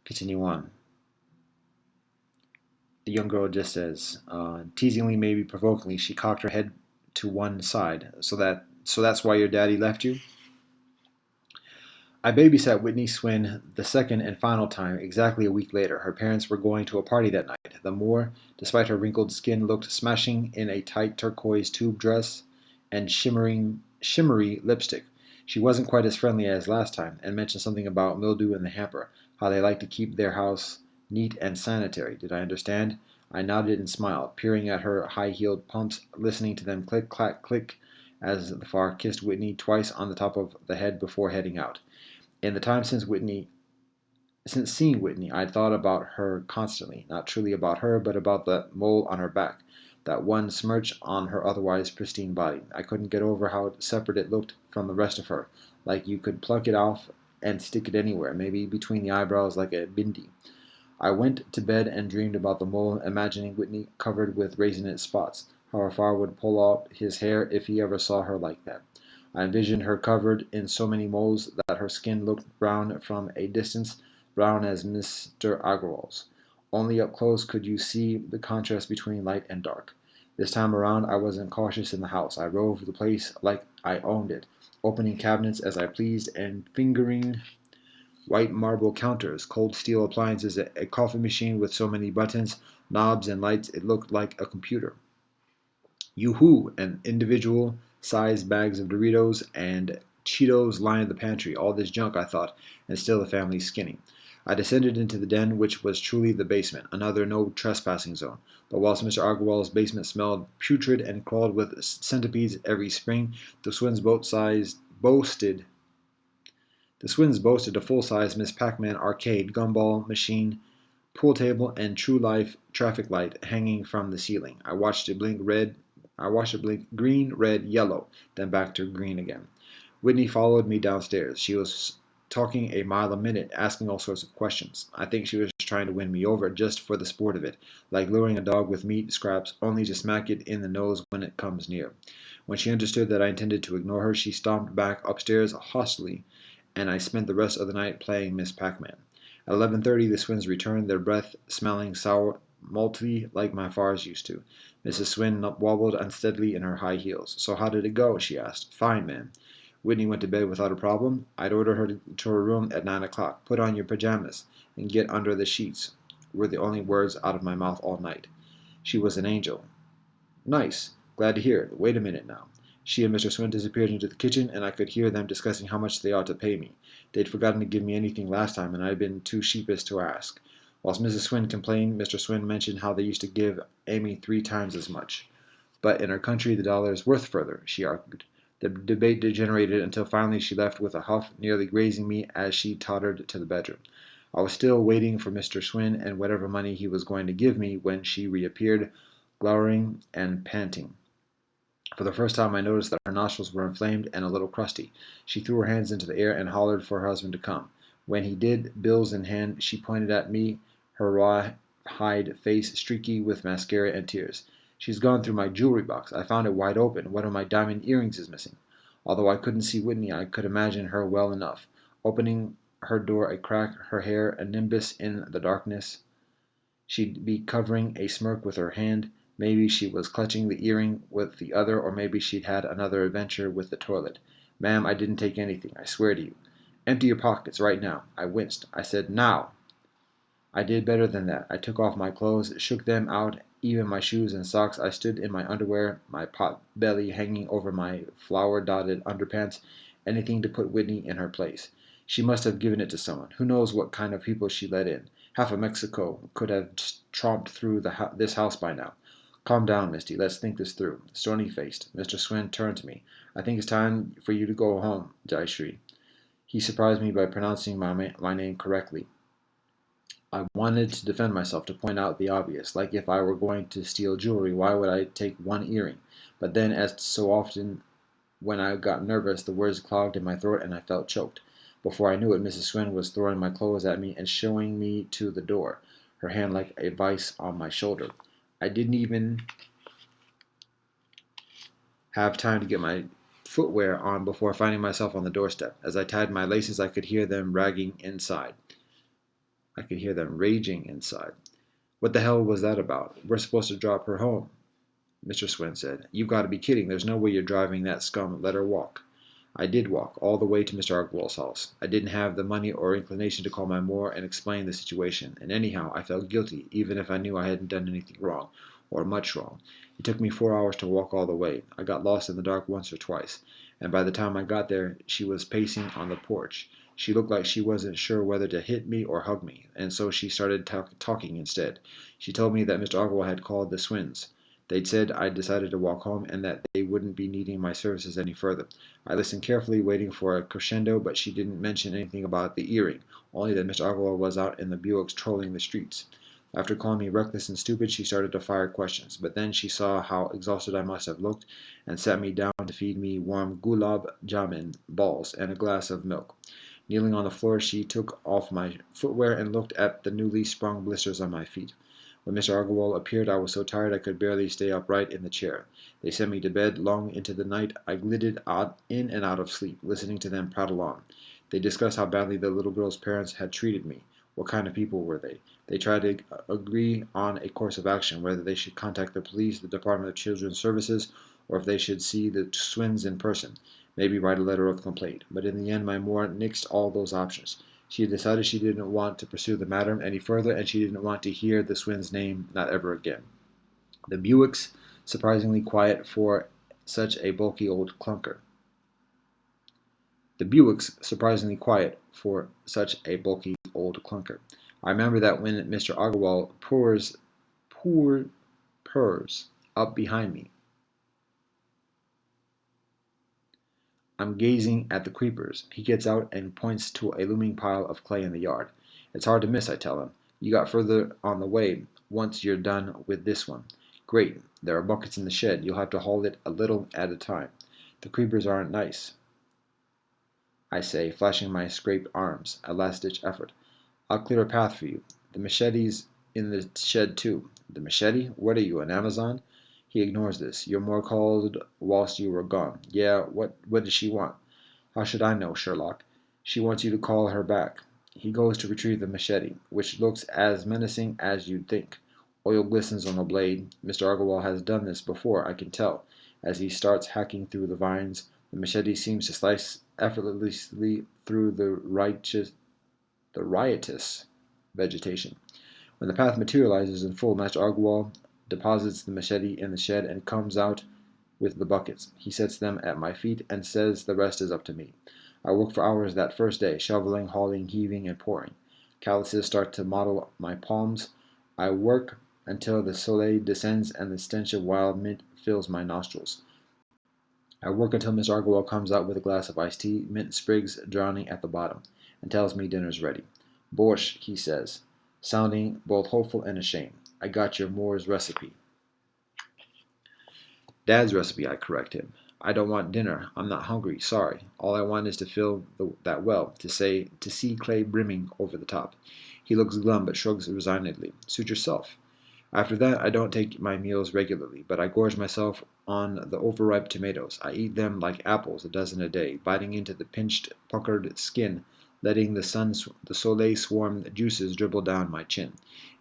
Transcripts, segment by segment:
Continue on. The young girl just says, teasingly, maybe provokingly, she cocked her head to one side. So that's why your daddy left you? I babysat Whitney Swin the second and final time exactly a week later. Her parents were going to a party that night. The Moor, despite her wrinkled skin, looked smashing in a tight turquoise tube dress and shimmery lipstick. She wasn't quite as friendly as last time, and mentioned something about mildew in the hamper, how they like to keep their house neat and sanitary. Did I understand? I nodded and smiled, peering at her high-heeled pumps, listening to them click, clack, click, as the far kissed Whitney twice on the top of the head before heading out. In the time since seeing Whitney, I'd thought about her constantly, not truly about her, but about the mole on her back, that one smirch on her otherwise pristine body. I couldn't get over how separate it looked from the rest of her, like you could pluck it off and stick it anywhere, maybe between the eyebrows like a bindi. I went to bed and dreamed about the mole, imagining Whitney covered with raisinette spots, how her father would pull out his hair if he ever saw her like that. I envisioned her covered in so many moles that her skin looked brown from a distance, brown as Mr. Agarwal's. Only up close could you see the contrast between light and dark. This time around I wasn't cautious in the house. I roved the place like I owned it, opening cabinets as I pleased and fingering white marble counters, cold steel appliances, a coffee machine with so many buttons, knobs, and lights it looked like a computer. Yoo-hoo! And individual sized bags of Doritos and Cheetos lined the pantry. All this junk, I thought, and still the family skinny. I descended into the den, which was truly the basement, another no trespassing zone. But whilst Mr. Agarwal's basement smelled putrid and crawled with centipedes every spring, the Swins boasted the Swins boasted a full-size Miss Pac-Man arcade, gumball machine, pool table, and true life traffic light hanging from the ceiling. I watched it blink green, red, yellow, then back to green again. Whitney followed me downstairs. She was talking a mile a minute, asking all sorts of questions. I think she was trying to win me over just for the sport of it, like luring a dog with meat scraps only to smack it in the nose when it comes near. When she understood that I intended to ignore her, she stomped back upstairs hostily, and I spent the rest of the night playing Miss Pac-Man. At 11:30 the Swins returned, their breath smelling sour malty like my father's used to. Mrs. Swin wobbled unsteadily in her high heels. "So how did it go?" she asked. "Fine, ma'am." Whitney went to bed without a problem. I'd ordered her to her room at 9 o'clock. "Put on your pajamas and get under the sheets," were the only words out of my mouth all night. She was an angel. "Nice. Glad to hear it. Wait a minute now." She and Mr. Swin disappeared into the kitchen, and I could hear them discussing how much they ought to pay me. They'd forgotten to give me anything last time, and I'd been too sheepish to ask. Whilst Mrs. Swin complained, Mr. Swin mentioned how they used to give Amy 3 times as much. But in our country the dollar is worth further, she argued. The debate degenerated until finally she left with a huff, nearly grazing me as she tottered to the bedroom. I was still waiting for Mr. Swin and whatever money he was going to give me when she reappeared, glowering and panting. For the first time I noticed that her nostrils were inflamed and a little crusty. She threw her hands into the air and hollered for her husband to come. When he did, bills in hand, she pointed at me, her raw-hide face streaky with mascara and tears. "She's gone through my jewelry box. I found it wide open. One of my diamond earrings is missing." Although I couldn't see Whitney, I could imagine her well enough, opening her door a crack, her hair a nimbus in the darkness. She'd be covering a smirk with her hand. Maybe she was clutching the earring with the other, or maybe she'd had another adventure with the toilet. "Ma'am, I didn't take anything, I swear to you." "Empty your pockets right now." I winced. I said, "Now." I did better than that. I took off my clothes, shook them out, even my shoes and socks. I stood in my underwear, my pot belly hanging over my flower-dotted underpants, anything to put Whitney in her place. She must have given it to someone. Who knows what kind of people she let in? Half of Mexico could have tromped through this house by now. "Calm down, Misty. Let's think this through." Stony-faced, Mr. Swin turned to me. "I think it's time for you to go home, Jaishri." He surprised me by pronouncing my name correctly. I wanted to defend myself, to point out the obvious, like if I were going to steal jewelry, why would I take one earring? But then, as so often when I got nervous, the words clogged in my throat and I felt choked. Before I knew it, Mrs. Swin was throwing my clothes at me and showing me to the door, her hand like a vice on my shoulder. I didn't even have time to get my footwear on before finding myself on the doorstep. As I tied my laces, I could hear them ragging inside. I could hear them raging inside. What the hell was that about? We're supposed to drop her home, Mr. Swin said. You've got to be kidding. There's no way you're driving that scum. Let her walk. I did walk all the way to Mr. Archibald's house. I didn't have the money or inclination to call my Moor and explain the situation, and anyhow I felt guilty, even if I knew I hadn't done anything wrong, or much wrong. It took me 4 hours to walk all the way. I got lost in the dark once or twice, and by the time I got there she was pacing on the porch. She looked like she wasn't sure whether to hit me or hug me, and so she started talking instead. She told me that Mr. Archibald had called the Swins. They'd said I'd decided to walk home and that they wouldn't be needing my services any further. I listened carefully, waiting for a crescendo, but she didn't mention anything about the earring, only that Mr. Archibald was out in the Buicks trolling the streets. After calling me reckless and stupid, she started to fire questions, but then she saw how exhausted I must have looked and sat me down to feed me warm gulab jamun balls and a glass of milk. Kneeling on the floor, she took off my footwear and looked at the newly sprung blisters on my feet. When Mr. Archibald appeared, I was so tired I could barely stay upright in the chair. They sent me to bed long into the night. I glided in and out of sleep, listening to them prattle on. They discussed how badly the little girl's parents had treated me. What kind of people were they? They tried to agree on a course of action, whether they should contact the police, the Department of Children's Services, or if they should see the Swins in person, maybe write a letter of complaint. But in the end, my Moore nixed all those options. She had decided she didn't want to pursue the matter any further, and she didn't want to hear the Swin's name, not ever again. The Buicks, surprisingly quiet for such a bulky old clunker. The Buicks, surprisingly quiet for such a bulky old clunker. I remember that when Mr. Archibald purrs up behind me. I'm gazing at the creepers. He gets out and points to a looming pile of clay in the yard. It's hard to miss, I tell him. You got further on the way once you're done with this one. Great. There are buckets in the shed. You'll have to haul it a little at a time. The creepers aren't nice, I say, flashing my scraped arms, a last-ditch effort. I'll clear a path for you. The machete's in the shed, too. The machete? What are you, an Amazon? He ignores this. Your Moore called whilst you were gone. Yeah, what does she want? How should I know, Sherlock? She wants you to call her back. He goes to retrieve the machete, which looks as menacing as you'd think. Oil glistens on the blade. Mr. Archibald has done this before, I can tell. As he starts hacking through the vines, the machete seems to slice effortlessly through the riotous vegetation. When the path materializes in full, Master Archibald deposits the machete in the shed and comes out with the buckets. He sets them at my feet and says the rest is up to me. I work for hours that first day, shoveling, hauling, heaving, and pouring. Calluses start to mottle my palms. I work until the soleil descends and the stench of wild mint fills my nostrils. I work until Miss Archibald comes out with a glass of iced tea, mint sprigs drowning at the bottom, and tells me dinner's ready. Borscht, he says, sounding both hopeful and ashamed. I got your Moore's recipe. Dad's recipe, I correct him. I don't want dinner. I'm not hungry. Sorry. All I want is to fill that well, to see clay brimming over the top. He looks glum but shrugs resignedly. Suit yourself. After that, I don't take my meals regularly, but I gorge myself on the overripe tomatoes. I eat them like apples, a dozen a day, biting into the pinched, puckered skin, letting the soleil-swarm juices dribble down my chin.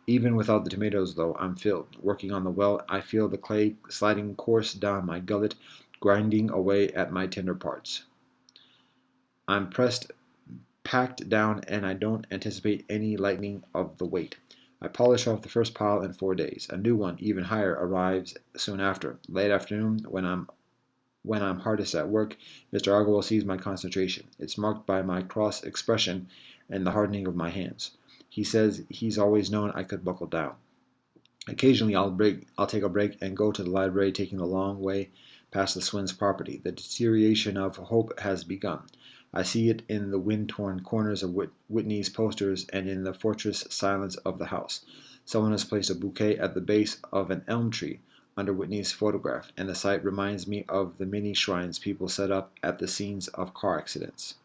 Even without the tomatoes, though, I'm filled. Working on the well, I feel the clay sliding coarse down my gullet, grinding away at my tender parts. I'm packed down, and I don't anticipate any lightening of the weight. I polish off the first pile in 4 days. A new one, even higher, arrives soon after. Late afternoon, when I'm hardest at work, Mr. Archibald sees my concentration. It's marked by my cross expression and the hardening of my hands. He says he's always known I could buckle down. Occasionally I'll take a break and go to the library, taking the long way past the Swins' property. The deterioration of hope has begun. I see it in the wind-torn corners of Whitney's posters and in the fortress silence of the house. Someone has placed a bouquet at the base of an elm tree under Whitney's photograph, and the sight reminds me of the many shrines people set up at the scenes of car accidents.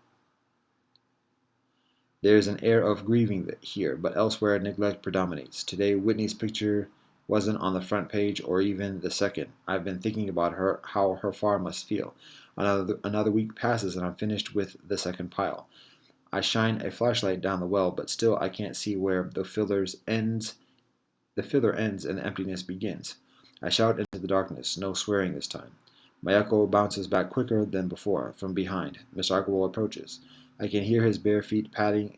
There's an air of grieving here, but elsewhere neglect predominates. Today, Whitney's picture wasn't on the front page or even the second. I've been thinking about her, how her farm must feel. Another week passes and I'm finished with the second pile. I shine a flashlight down the well, but still I can't see where the filler ends and the emptiness begins. I shout into the darkness, no swearing this time. My echo bounces back quicker than before, from behind. Mr. Agrawal approaches. I can hear his bare feet padding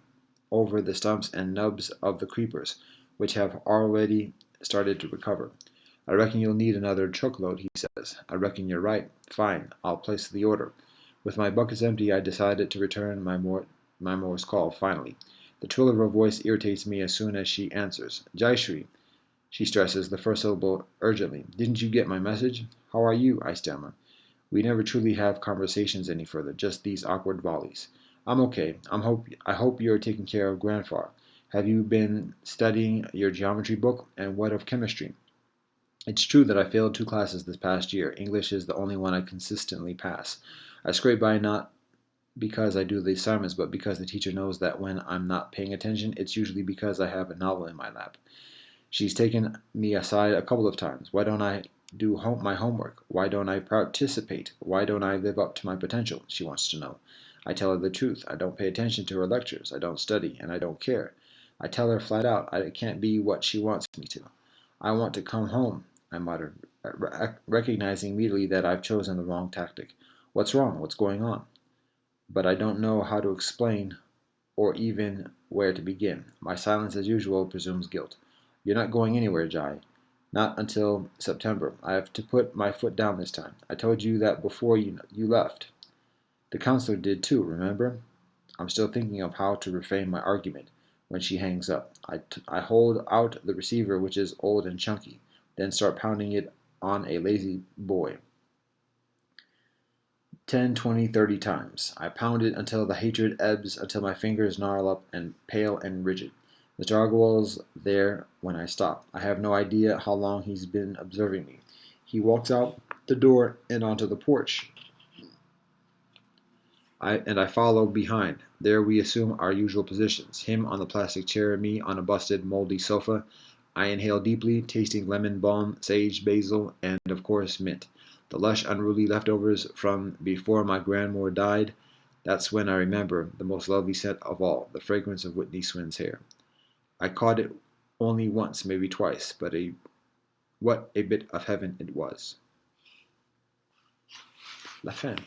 over the stumps and nubs of the creepers, which have already started to recover. I reckon you'll need another truckload, he says. I reckon you're right. Fine, I'll place the order. With my buckets empty, I decided to return my Morse call, finally. The trill of her voice irritates me as soon as she answers. Jaishri, she stresses the first syllable urgently. Didn't you get my message? How are you? I stammer. We never truly have conversations any further, just these awkward volleys. I'm okay. I hope you're taking care of Grandfather. Have you been studying your geometry book, and what of chemistry? It's true that I failed 2 classes this past year. English is the only one I consistently pass. I scrape by not because I do the assignments, but because the teacher knows that when I'm not paying attention, it's usually because I have a novel in my lap. She's taken me aside a couple of times. Why don't I do my homework? Why don't I participate? Why don't I live up to my potential? She wants to know. I tell her the truth. I don't pay attention to her lectures. I don't study, and I don't care. I tell her flat out I can't be what she wants me to. I want to come home, I muttered, recognizing immediately that I've chosen the wrong tactic. What's wrong? What's going on? But I don't know how to explain or even where to begin. My silence, as usual, presumes guilt. You're not going anywhere, Jai. Not until September. I have to put my foot down this time. I told you that before you left. The counselor did too, remember? I'm still thinking of how to reframe my argument when she hangs up. I hold out the receiver, which is old and chunky, then start pounding it on a lazy boy. 10, 20, 30 times. I pound it until the hatred ebbs, until my fingers gnarl up and pale and rigid. Mr. Agrawal's there when I stop. I have no idea how long he's been observing me. He walks out the door and onto the porch. I follow behind. There we assume our usual positions. Him on the plastic chair, me on a busted, moldy sofa. I inhale deeply, tasting lemon balm, sage, basil, and of course mint. The lush, unruly leftovers from before my grandmother died. That's when I remember the most lovely scent of all, the fragrance of Whitney Swin's hair. I caught it only once, maybe twice, but what a bit of heaven it was. La fin.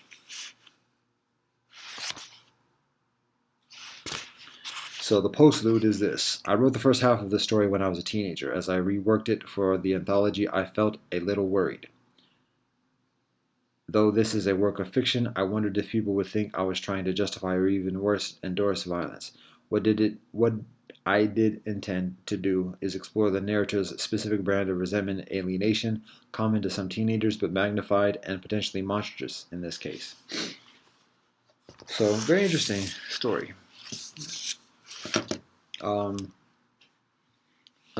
So the postlude is this. I wrote the first half of the story when I was a teenager. As I reworked it for the anthology, I felt a little worried. Though this is a work of fiction, I wondered if people would think I was trying to justify or even worse, endorse violence. What I did intend to do is explore the narrative's specific brand of resentment and alienation, common to some teenagers but magnified and potentially monstrous in this case. So, very interesting story. A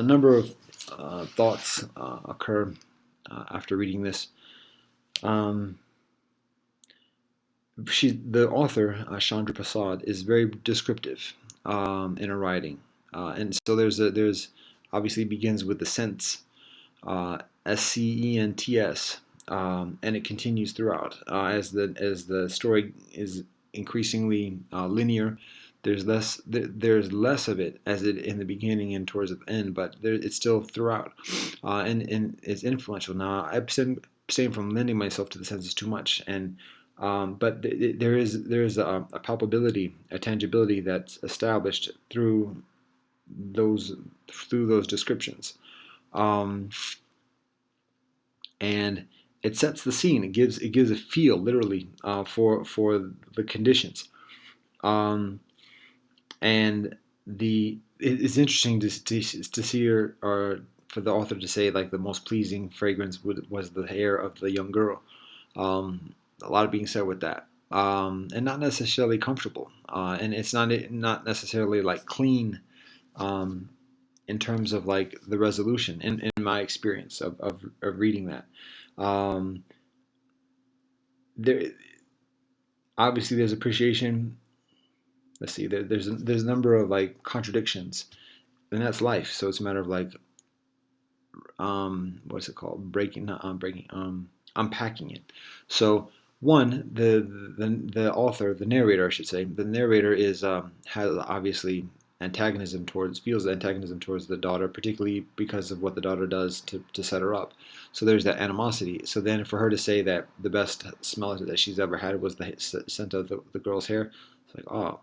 number of thoughts occur after reading this. The author, Chandra Prasad, is very descriptive in her writing, and so there's obviously begins with the sense, SCENTS, and it continues throughout as the story is increasingly linear. There's less of it as it in the beginning and towards the end, but it's still throughout, and it's influential. Now I abstain from lending myself to the senses too much, and but there is a palpability, a tangibility that's established through those descriptions, and it sets the scene. It gives a feel, literally, for the conditions. And it's interesting to see her, or for the author to say, like, the most pleasing fragrance was the hair of the young girl. A lot of being said with that, and not necessarily comfortable, and it's not necessarily like clean, in terms of like the resolution. In my experience of reading that, there obviously there's appreciation. Let's see, there's a number of like contradictions, and that's life. So it's a matter of like, what's it called? Unpacking it. So One, the author, the narrator, I should say, the narrator is has obviously antagonism towards feels antagonism towards the daughter, particularly because of what the daughter does to set her up. So there's that animosity. So then for her to say that the best smell that she's ever had was the scent of the girl's hair, it's like, oh,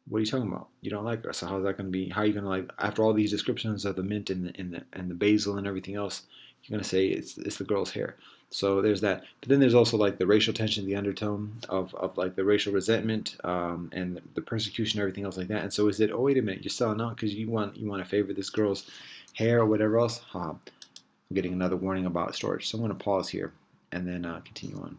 what are you talking about? You don't like her, so how's that going to be? How are you going to like after all these descriptions of the mint and the basil and everything else? You're going to say it's the girl's hair. So there's that. But then there's also like the racial tension, the undertone of like the racial resentment and the persecution, everything else like that. And so is it? Oh wait a minute, you're selling out because you want to favor this girl's hair or whatever else? I'm getting another warning about storage, so I'm going to pause here and then continue on.